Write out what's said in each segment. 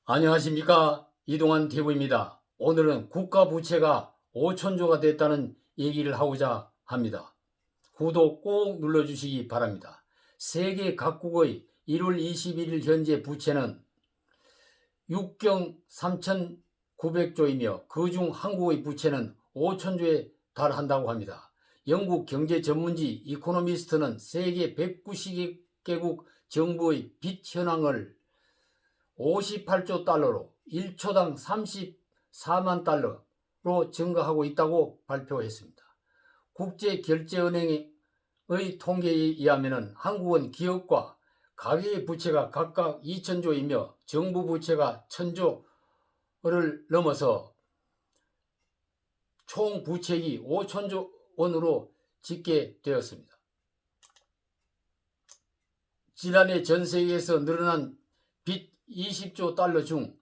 안녕하십니까, 이동환 대부입니다. 오늘은 국가 부채가 5천조가 됐다는 얘기를 하고자 합니다. 구독 꼭 눌러주시기 바랍니다. 세계 각국의 1월 21일 현재 부채는 6경 3,900조이며 그중 한국의 부채는 5천조에 달한다고 합니다. 영국 경제 전문지 이코노미스트는 세계 190개국 정부의 빚 현황을 58조 달러로 1초당 34만 달러로 증가하고 있다고 발표했습니다. 국제결제은행의 통계에 의하면 한국은 기업과 가계의 부채가 각각 2천조이며 정부 부채가 1,000조를 넘어서 총 부채액이 5천조 원으로 집계되었습니다. 지난해 전 세계에서 늘어난 빚 20조 달러 중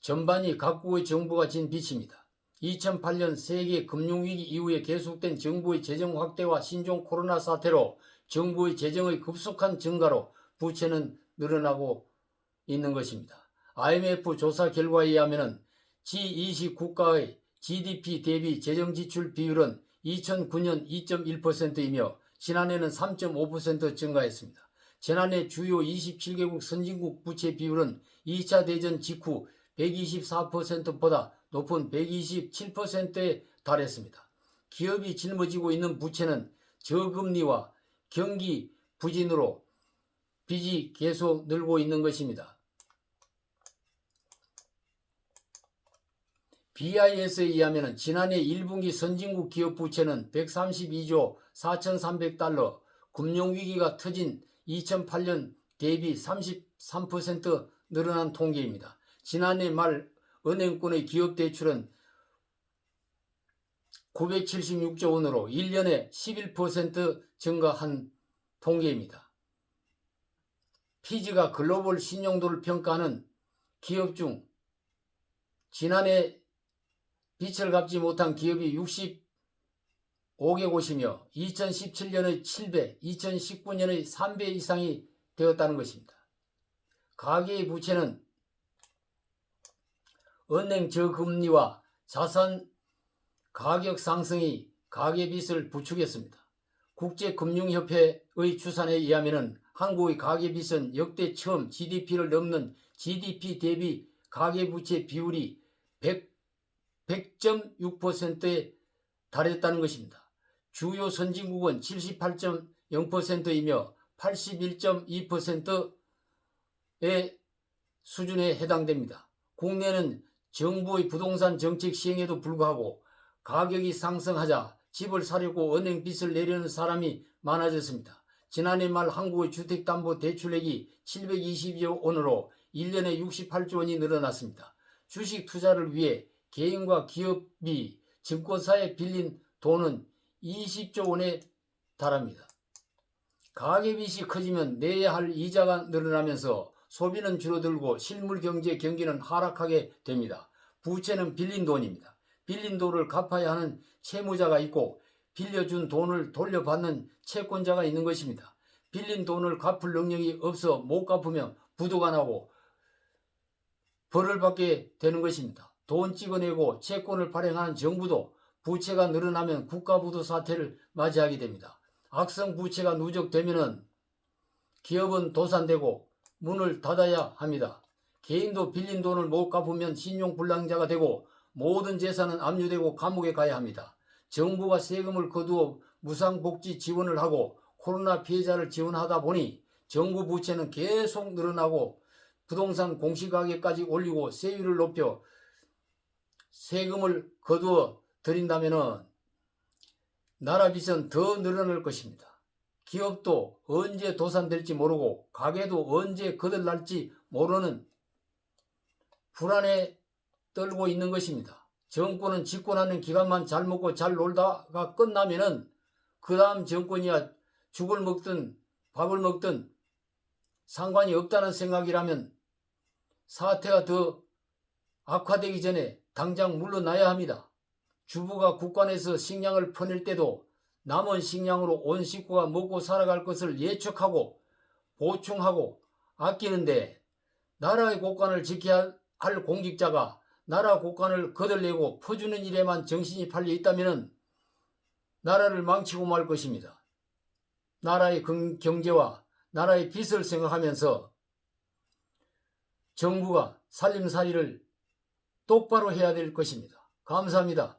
전반이 각국의 정부가 진 빚입니다. 2008년 세계 금융위기 이후에 계속된 정부의 재정 확대와 신종 코로나 사태로 정부의 재정의 급속한 증가로 부채는 늘어나고 있는 것입니다. IMF 조사 결과에 의하면 G20 국가의 GDP 대비 재정 지출 비율은 2009년 2.1%이며 지난해는 3.5% 증가했습니다. 지난해 주요 27개국 선진국 부채 비율은 2차 대전 직후 124%보다 높은 127%에 달했습니다. 기업이 짊어지고 있는 부채는 저금리와 경기 부진으로 빚이 계속 늘고 있는 것입니다. BIS에 의하면 지난해 1분기 선진국 기업 부채는 132조 4,300달러, 금융위기가 터진 2008년 대비 33% 늘어난 통계입니다. 지난해 말 은행권의 기업 대출은 976조 원으로 1년에 11% 증가한 통계입니다. 피지가 글로벌 신용도를 평가하는 기업 중 지난해 빚을 갚지 못한 기업이 65개곳이며 2017년의 7배, 2019년의 3배 이상이 되었다는 것입니다. 가계의 부채는 은행 저금리와 자산 가격 상승이 가계빚을 부추겼습니다. 국제금융협회의 추산에 의하면 한국의 가계빚은 역대 처음 GDP를 넘는 GDP 대비 가계부채 비율이 100.6%에 달했다는 것입니다. 주요 선진국은 78.0%이며 81.2%의 수준에 해당됩니다. 국내는 정부의 부동산 정책 시행에도 불구하고 가격이 상승하자 집을 사려고 은행 빚을 내려는 사람이 많아졌습니다. 지난해 말 한국의 주택담보대출액이 720여 원으로 1년에 68조 원이 늘어났습니다. 주식 투자를 위해 개인과 기업이 증권사에 빌린 돈은 20조 원에 달합니다. 가계빚이 커지면 내야 할 이자가 늘어나면서 소비는 줄어들고 실물경제 경기는 하락하게 됩니다. 부채는 빌린 돈입니다. 빌린 돈을 갚아야 하는 채무자가 있고 빌려준 돈을 돌려받는 채권자가 있는 것입니다. 빌린 돈을 갚을 능력이 없어 못 갚으면 부도가 나고 벌을 받게 되는 것입니다. 돈 찍어내고 채권을 발행하는 정부도 부채가 늘어나면 국가부도 사태를 맞이하게 됩니다. 악성 부채가 누적되면 기업은 도산되고 문을 닫아야 합니다. 개인도 빌린 돈을 못 갚으면 신용불량자가 되고 모든 재산은 압류되고 감옥에 가야 합니다. 정부가 세금을 거두어 무상복지 지원을 하고 코로나 피해자를 지원하다 보니 정부 부채는 계속 늘어나고 부동산 공시가격까지 올리고 세율을 높여 세금을 거두어 들인다면 나라 빚은 더 늘어날 것입니다. 기업도 언제 도산될지 모르고 가게도 언제 거들날지 모르는 불안에 떨고 있는 것입니다. 정권은 집권하는 기간만 잘 먹고 잘 놀다가 끝나면은 그 다음 정권이야 죽을 먹든 밥을 먹든 상관이 없다는 생각이라면 사태가 더 악화되기 전에 당장 물러나야 합니다. 주부가 국간에서 식량을 퍼낼 때도 남은 식량으로 온 식구가 먹고 살아갈 것을 예측하고 보충하고 아끼는데 나라의 국간을 지켜야 할 공직자가 나라 국간을 거들내고 퍼주는 일에만 정신이 팔려 있다면 나라를 망치고 말 것입니다. 나라의 경제와 나라의 빚을 생각하면서 정부가 살림살이를 똑바로 해야 될 것입니다. 감사합니다.